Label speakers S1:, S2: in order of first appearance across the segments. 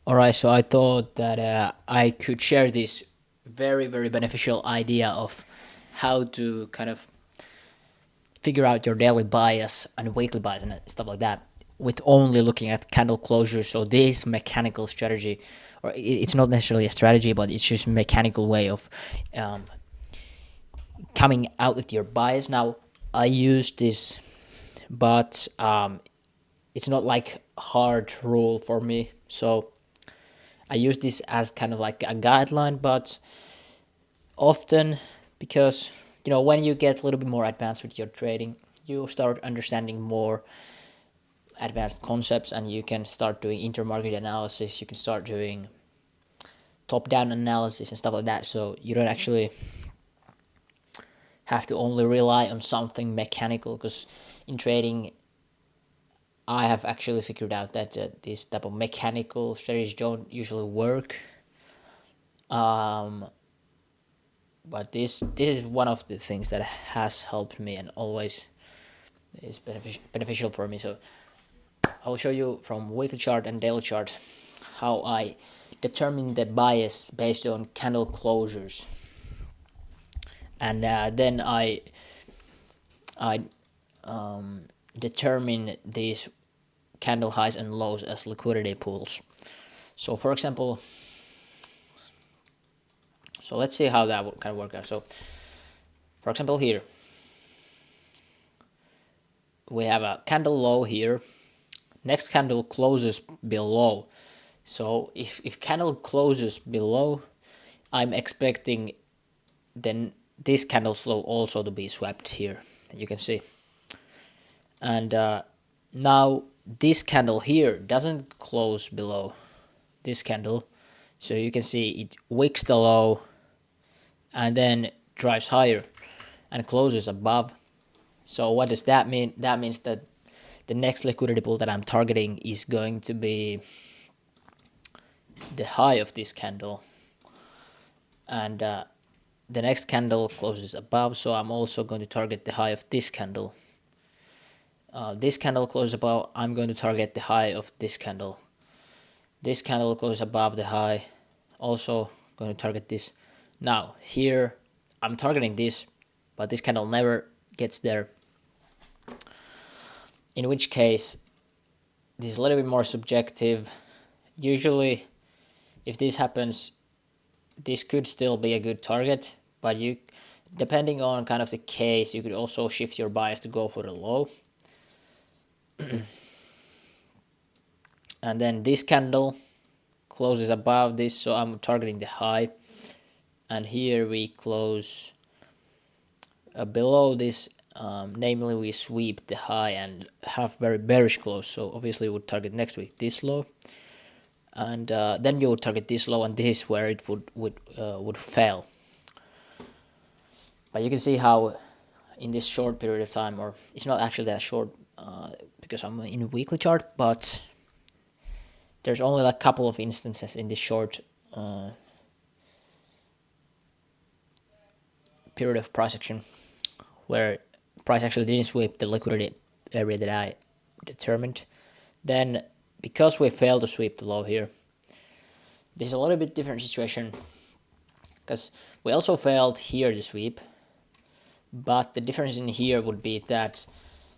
S1: All right, so I thought that I could share this very, very beneficial idea of how to kind of figure out your daily bias and weekly bias and stuff like that with only looking at candle closures. So this mechanical strategy, or it's not necessarily a strategy, but it's just a mechanical way of um, coming out with your bias. Now, I use this, but it's not like a hard rule for me. So I use this as kind of like a guideline, but often because when you get a little bit more advanced with your trading, you start understanding more advanced concepts and you can start doing intermarket analysis, you can start doing top down analysis and stuff like that, so you don't actually have to only rely on something mechanical, because in trading I have actually figured out that these type of mechanical strategies don't usually work. um, but this is one of the things that has helped me and always is beneficial for me. So I'll show you from weekly chart and daily chart how I determine the bias based on candle closures, and then I determine these candle highs and lows as liquidity pools. So for example, so let's see how that kind of work out. So for example, here we have a candle low here. Next candle closes below. So if candle closes below, I'm expecting then this candle low also to be swept here. You can see. And now this candle here doesn't close below this candle. So you can see it wicks the low and then drives higher and closes above. So what does that mean? That means that the next liquidity pool that I'm targeting is going to be the high of this candle, and the next candle closes above, so I'm also going to target the high of this candle. This candle closes above, I'm going to target the high of this candle. This candle closes above the high, also going to target this. Now here I'm targeting this, but this candle never gets there, in which case this is a little bit more subjective. Usually if this happens, this could still be a good target, but you, depending on kind of the case, you could also shift your bias to go for the low. And then this candle closes above this, so I'm targeting the high, and here we close below this, namely we sweep the high and have very bearish close, so obviously we would target next week this low, and then you would target this low, and this is where it would fail. But you can see how in this short period of time, or it's not actually that short because I'm in a weekly chart, but there's only like a couple of instances in this short period of price action where price actually didn't sweep the liquidity area that I determined. Then because we failed to sweep the low here, this is a little bit different situation, because we also failed here to sweep, but the difference in here would be that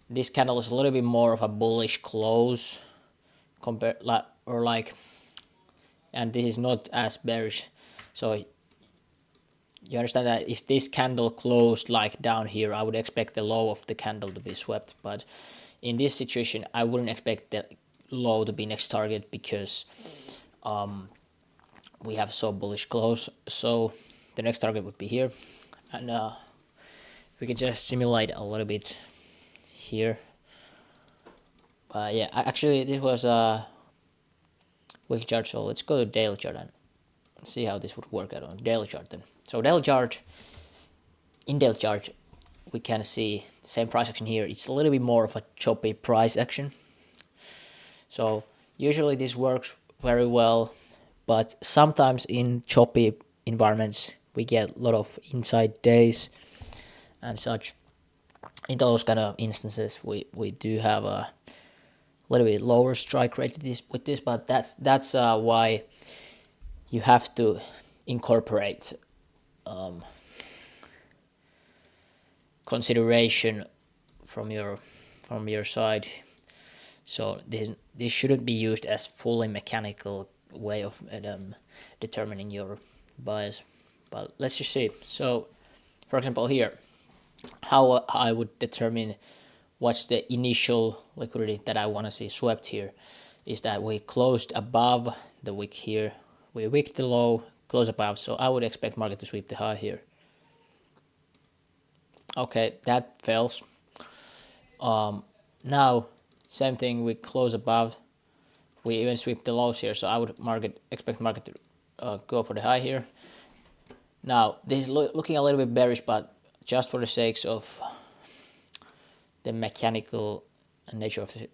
S1: this candle is a little bit more of a bullish close compared, or like, and this is not as bearish. So you understand that if this candle closed like down here, I would expect the low of the candle to be swept, but in this situation I wouldn't expect the low to be next target, because we have so bullish close. So the next target would be here, and we can just simulate a little bit here. But yeah, actually this was a weekly chart, so let's go to daily chart and see how this would work out on daily chart then. So daily chart, in daily chart we can see the same price action here. It's a little bit more of a choppy price action, so usually this works very well, but sometimes in choppy environments we get a lot of inside days and such. In those kind of instances we do have a a little bit lower strike rate with this, but that's why you have to incorporate consideration from your side. So this shouldn't be used as fully mechanical way of determining your bias. But let's just see. So, for example, here, how I would determine what's the initial liquidity that I want to see swept here is that we closed above the wick here. We wicked the low, close above. So I would expect market to sweep the high here. Okay, that fails. Now, same thing, we close above. We even sweep the lows here, so I would expect market to go for the high here. Now, this is looking a little bit bearish, but just for the sakes of the mechanical nature of the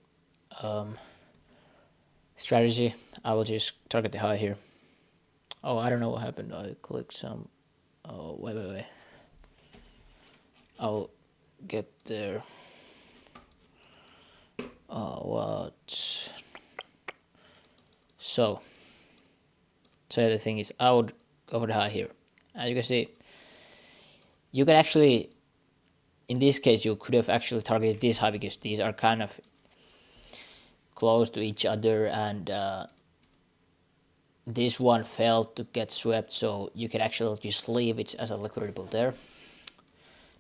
S1: strategy, I will just target the high here. Oh, I don't know what happened. I clicked some. Oh, wait. I'll get there. What? So the thing is, I would go for the high here. As you can see, you can actually, in this case, you could have actually targeted this high because these are kind of close to each other, and this one failed to get swept, so you can actually just leave it as a liquidity pool there.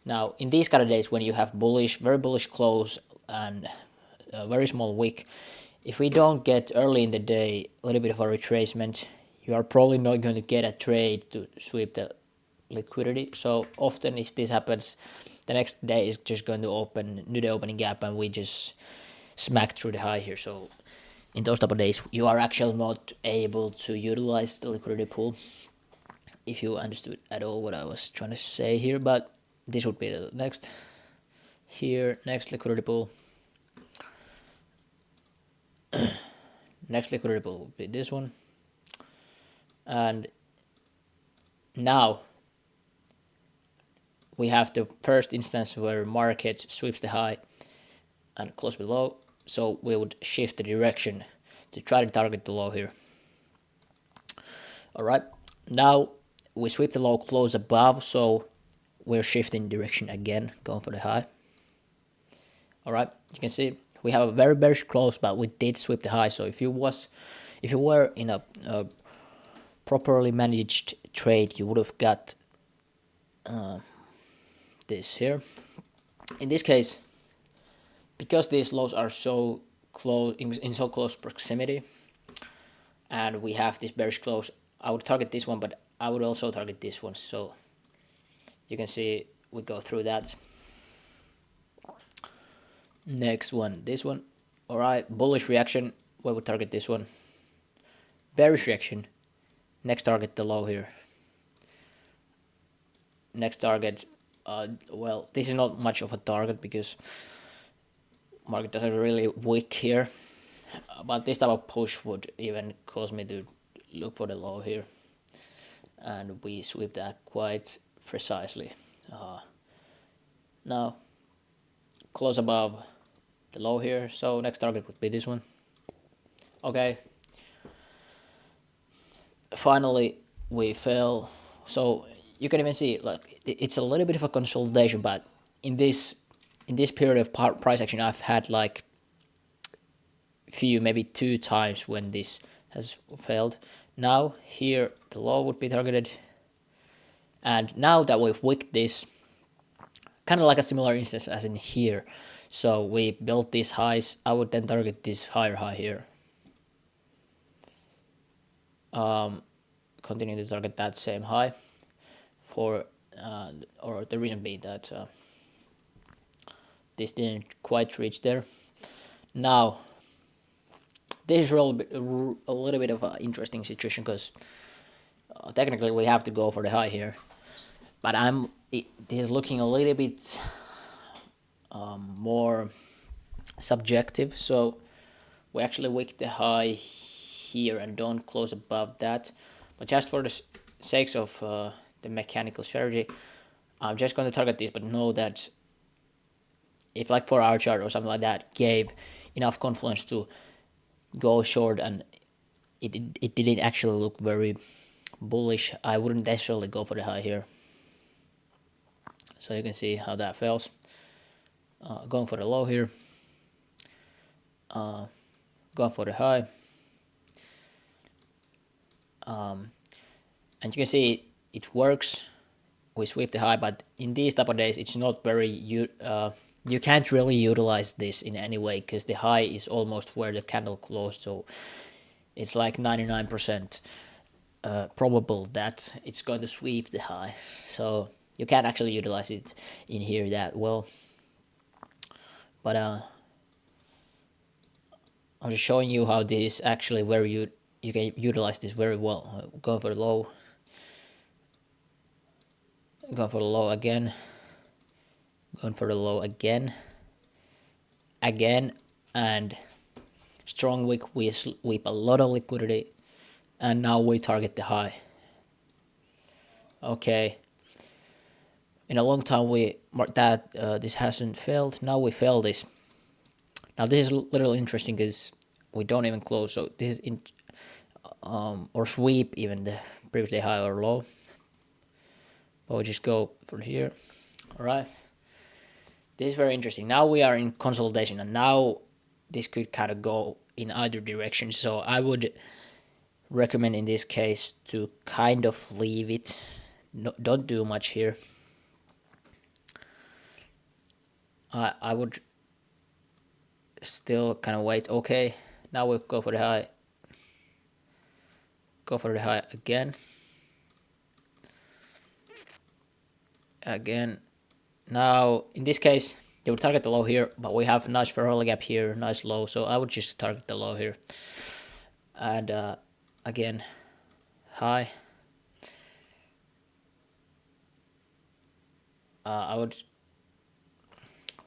S1: Now, in these kind of days when you have very bullish close and a very small wick, if we don't get early in the day a little bit of a retracement, you are probably not going to get a trade to sweep the liquidity. So often if this happens, the next day is just going to do the opening gap, and we just smack through the high here. So in those type of days, you are actually not able to utilize the liquidity pool, if you understood at all what I was trying to say here. But this would be the next liquidity pool. Next liquidity pool would be this one. And now we have the first instance where market sweeps the high and close below. So we would shift the direction to try to target the low here. Alright, now we sweep the low, close above, so we're shifting direction again, going for the high. Alright, you can see we have a very bearish close, but we did sweep the high. So if you were in a properly managed trade, you would have got this here. In this case, because these lows are so close, in so close proximity, and we have this bearish close, I would target this one, but I would also target this one. So you can see we go through that. Next one, this one. Alright, bullish reaction, we would target this one. Bearish reaction, next target the low here. Next target, well, this is not much of a target because market doesn't really wick here, but this type of push would even cause me to look for the low here, and we sweep that quite precisely. Now close above the low here, so next target would be this one. Okay, finally we fail. So you can even see, like, it's a little bit of a consolidation, but in this period of price action, I've had like maybe 2 times when this has failed. Now here the low would be targeted, and now that we've wicked this, kind of like a similar instance as in here. So we built these highs, I would then target this higher high here. Continue to target that same high for, or the reason being that this didn't quite reach there. Now, this is a little bit of an interesting situation because technically we have to go for the high here, but this is looking a little bit more subjective. So we actually wick the high here and don't close above that, but just for the sakes of the mechanical strategy, I'm just going to target this, but know that if like 4 hour chart or something like that gave enough confluence to go short and it didn't actually look very bullish, I wouldn't necessarily go for the high here. So you can see how that fails. Going for the low here, going for the high, and you can see it works. We sweep the high, but in these type of days, it's not very you can't really utilize this in any way because the high is almost where the candle closed, so it's like 99% probable that it's going to sweep the high. So you can't actually utilize it in here that well. But I'm just showing you how this actually where you can utilize this very well. Going for the low, going for the low again, going for the low again, and strong wick. We sweep a lot of liquidity, and now we target the high. Okay. In a long time we marked that this hasn't failed. Now we fail this. Now this is a little interesting because we don't even close. So this is in or sweep even the previous day high or low. But we just go for here. All right. This is very interesting. Now we are in consolidation, and now this could kind of go in either direction. So I would recommend in this case to kind of leave it. No, don't do much here. I would still kind of wait. Okay, now we go for the high. Go for the high again. Again. Now, in this case, you would target the low here, but we have a nice Ferrari gap here, nice low, so I would just target the low here. And again, high. I would,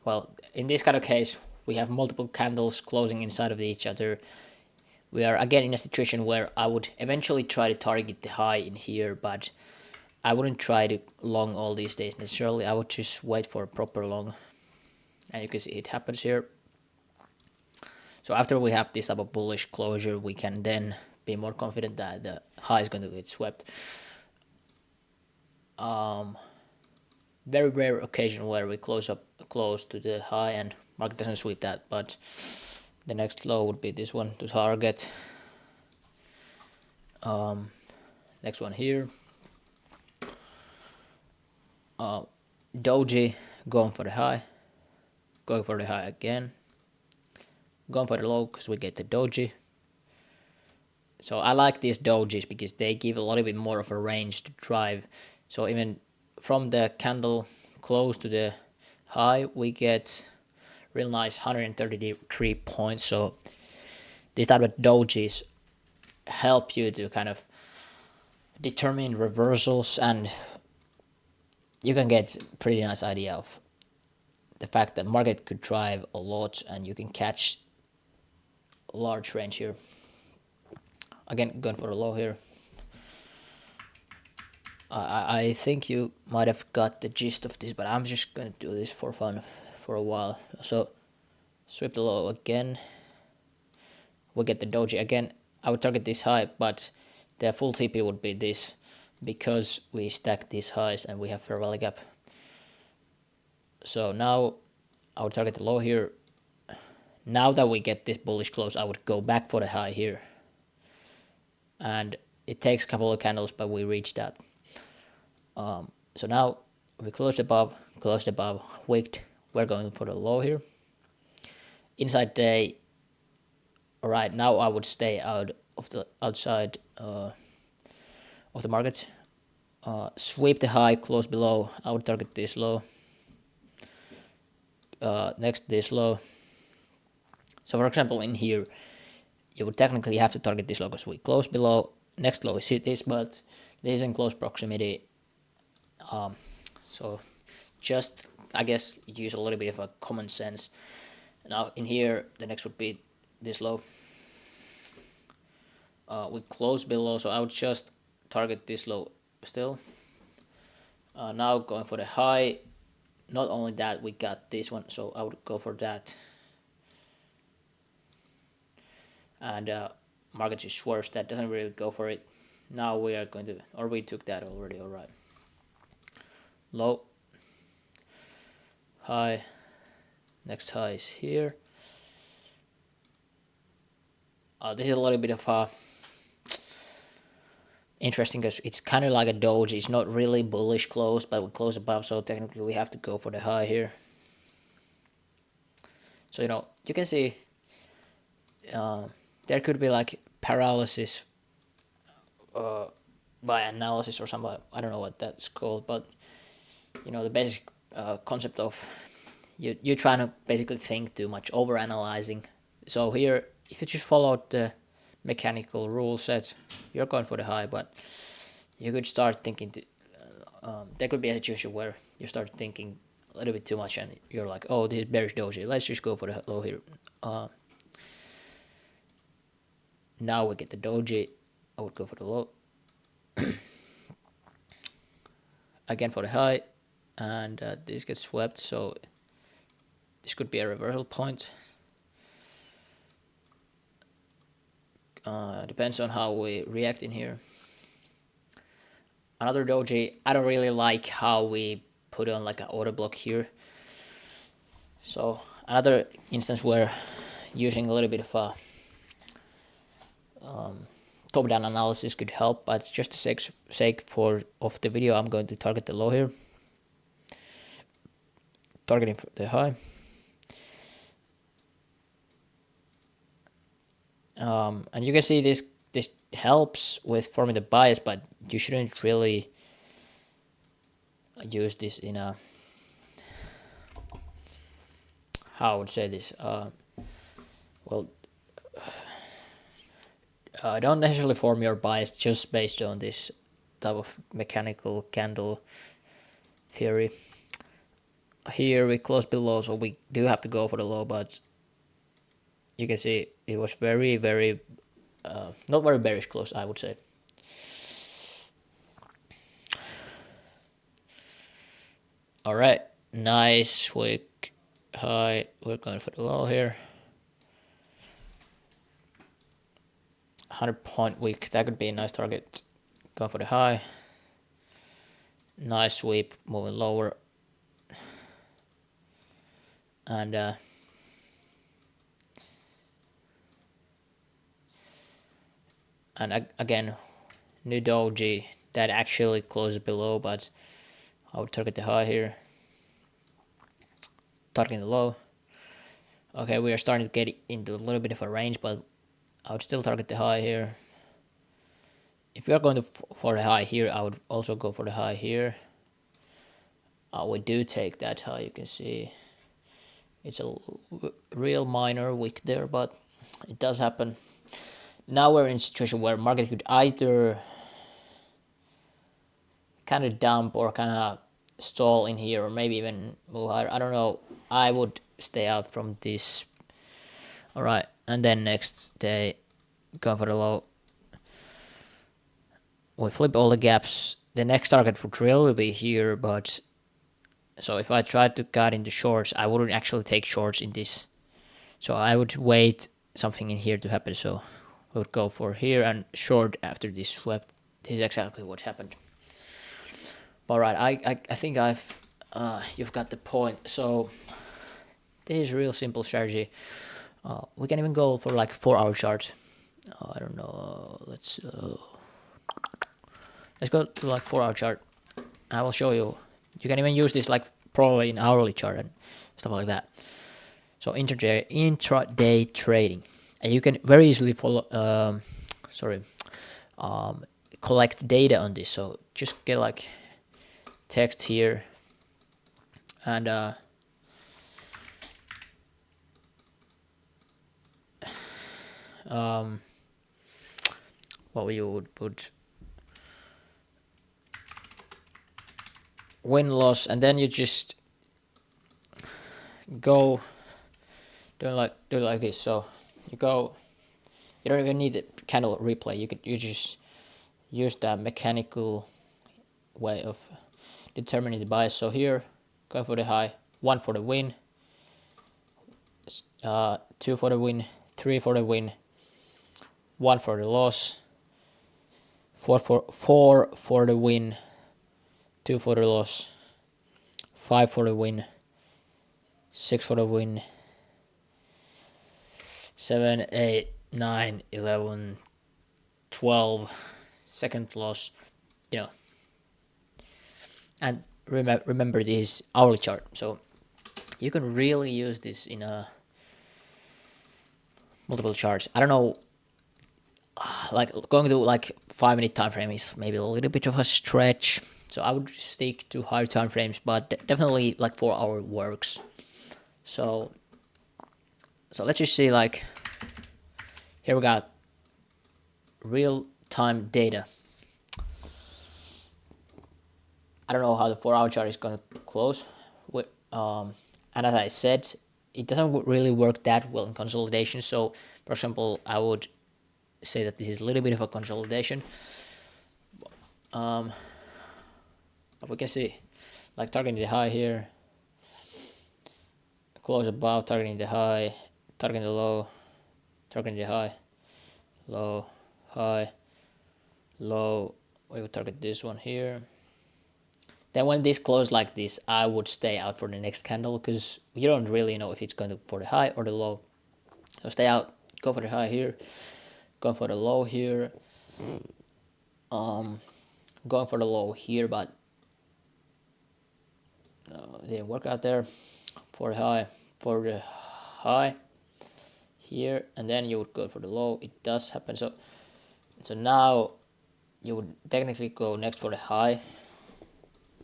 S1: well, in this kind of case, we have multiple candles closing inside of each other. We are again in a situation where I would eventually try to target the high in here, but I wouldn't try to long all these days necessarily. I would just wait for a proper long. And you can see it happens here. So after we have this type of bullish closure, we can then be more confident that the high is going to get swept. Very rare occasion where we close to the high and market doesn't sweep that, but the next low would be this one to target. Next one here. Doji going for the high, going for the high again, going for the low because we get the doji. So I like these dojis because they give a little bit more of a range to drive. So even from the candle close to the high, we get real nice 133 points. So these type of dojis help you to kind of determine reversals, and you can get a pretty nice idea of the fact that market could drive a lot and you can catch a large range here. Again, going for a low here. I think you might have got the gist of this, but I'm just going to do this for fun for a while. So sweep the low again. We get the doji again. I would target this high, but the full TP would be this because we stack these highs and we have fair value gap. So now I would target the low here. Now that we get this bullish close, I would go back for the high here. And it takes a couple of candles, but we reach that. So now we closed above, wicked. We're going for the low here. Inside day. All right, now I would stay outside of the market. Sweep the high, close below. I would target this low. Next this low. So for example, in here, you would technically have to target this low because we close below. Next low is this, but this is in close proximity. So just, I guess, use a little bit of a common sense. Now in here, the next would be this low. We close below, so I would just target this low still. Now going for the high, not only that, we got this one, so I would go for that. And market is worse, that doesn't really go for it. Now we are going to, or we took that already, alright. Low, high, next high is here. This is a little bit of interesting because it's kind of like a doji. It's not really bullish close, but we close above, so technically we have to go for the high here. So you can see there could be like paralysis by analysis or something. I don't know what that's called, but the basic concept of you trying to basically think too much, over analyzing. So here, if you just follow the mechanical rule sets, you're going for the high, but you could start thinking there could be a situation where you start thinking a little bit too much and you're like, oh, this is bearish doji, let's just go for the low here. Now we get the doji, I would go for the low. Again for the high, and this gets swept, so this could be a reversal point. Depends on how we react in here. Another doji, I don't really like how we put on like an auto block here. So another instance where using a little bit of a top-down analysis could help, but just the sake of the video, I'm going to target the low here, targeting the high. And you can see this helps with forming the bias, but you shouldn't really use this in a, how I would say this, well, don't necessarily form your bias just based on this type of mechanical candle theory. Here we close below, so we do have to go for the low, but you can see it was very, very, not very bearish close, I would say. Alright, nice wick high, we're going for the low here. 100-point wick, that could be a nice target. Going for the high. Nice sweep, moving lower. And again, new doji that actually closes below, but I would target the high here. Targeting the low. Okay, we are starting to get into a little bit of a range, but I would still target the high here. If we are going for the high here, I would also go for the high here. We do take that high, you can see. It's a real minor wick there, but it does happen. Now we're in a situation where market could either kind of dump or kind of stall in here, or maybe even move higher. I don't know. I would stay out from this. Alright, and then next day, go for the low. We flip all the gaps. The next target for drill will be here, but so if I tried to cut into shorts, I wouldn't actually take shorts in this. So I would wait something in here to happen. So we would go for here and short after this swept. This is exactly what happened. Alright, I think you've got the point. So this is a real simple strategy. We can even go for like 4-hour chart. I don't know. Let's go to like 4-hour chart. I will show you. You can even use this like probably in hourly chart and stuff like that. So intraday trading, and you can very easily follow. Collect data on this. So just get like text here, and what you would put win loss, and then you just go do it like this. So you don't even need the candle replay. You just use that mechanical way of determining the bias. So here going for the high, 1 for the win, 2 for the win, 3 for the win, 1 for the loss, 4 for the win, 2 for the loss, 5 for the win, 6 for the win, 7, 8, 9, 11, 12, second loss, you know. And remember this hourly chart, so you can really use this in a multiple charts. I don't know, like going to like 5 minute time frame is maybe a little bit of a stretch, so I would stick to higher time frames, but definitely like 4 hour works. So let's just see, like here we got real time data. I don't know how the 4 hour chart is gonna close. And as I said, it doesn't really work that well in consolidation. So, for example, I would say that this is a little bit of a consolidation. But we can see, like targeting the high here, close above, targeting the high, targeting the low, targeting the high, low, high, low. We would target this one here. Then when this closed like this, I would stay out for the next candle because you don't really know if it's going to for the high or the low. So stay out, go for the high here, go for the low here, going for the low here, but didn't work out there. For the high here, and then you would go for the low. It does happen. So now you would technically go next for the high.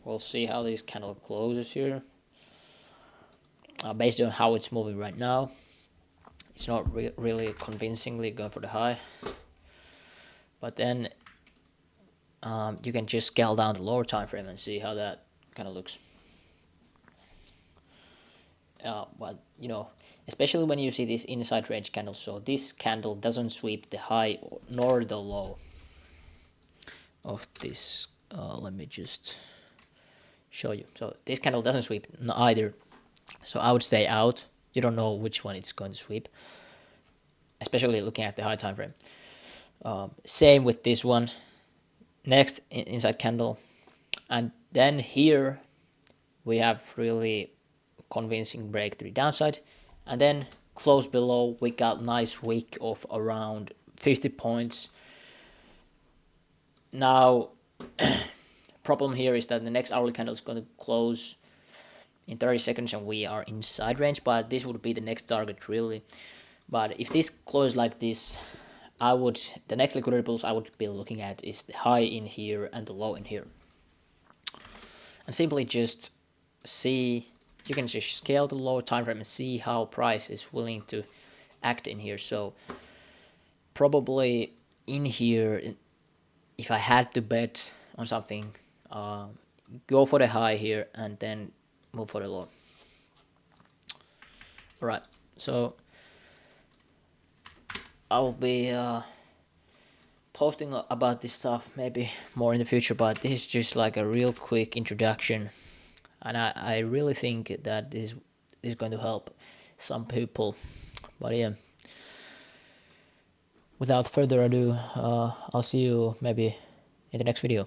S1: We'll see how this candle closes here. Based on how it's moving right now, it's not really convincingly going for the high. But then you can just scale down the lower time frame and see how that kind of looks. But you know, especially when you see these inside range candles, so this candle doesn't sweep the high nor the low of this. Let me just show you. So this candle doesn't sweep either, so I would stay out. You don't know which one it's going to sweep, especially looking at the high time frame. Same with this one. Next inside candle, and then here we have really convincing breakthrough downside, and then close below we got nice wick of around 50 points. Now problem here is that the next hourly candle is going to close in 30 seconds and we are inside range, but this would be the next target really. But if this closes like this, the next liquidity pools I would be looking at is the high in here and the low in here, and simply just see. You can just scale the lower time frame and see how price is willing to act in here. So probably in here, if I had to bet on something, go for the high here and then move for the low. Alright, so I'll be posting about this stuff maybe more in the future, but this is just like a real quick introduction, and I really think that this is going to help some people. But yeah, without further ado, I'll see you maybe in the next video.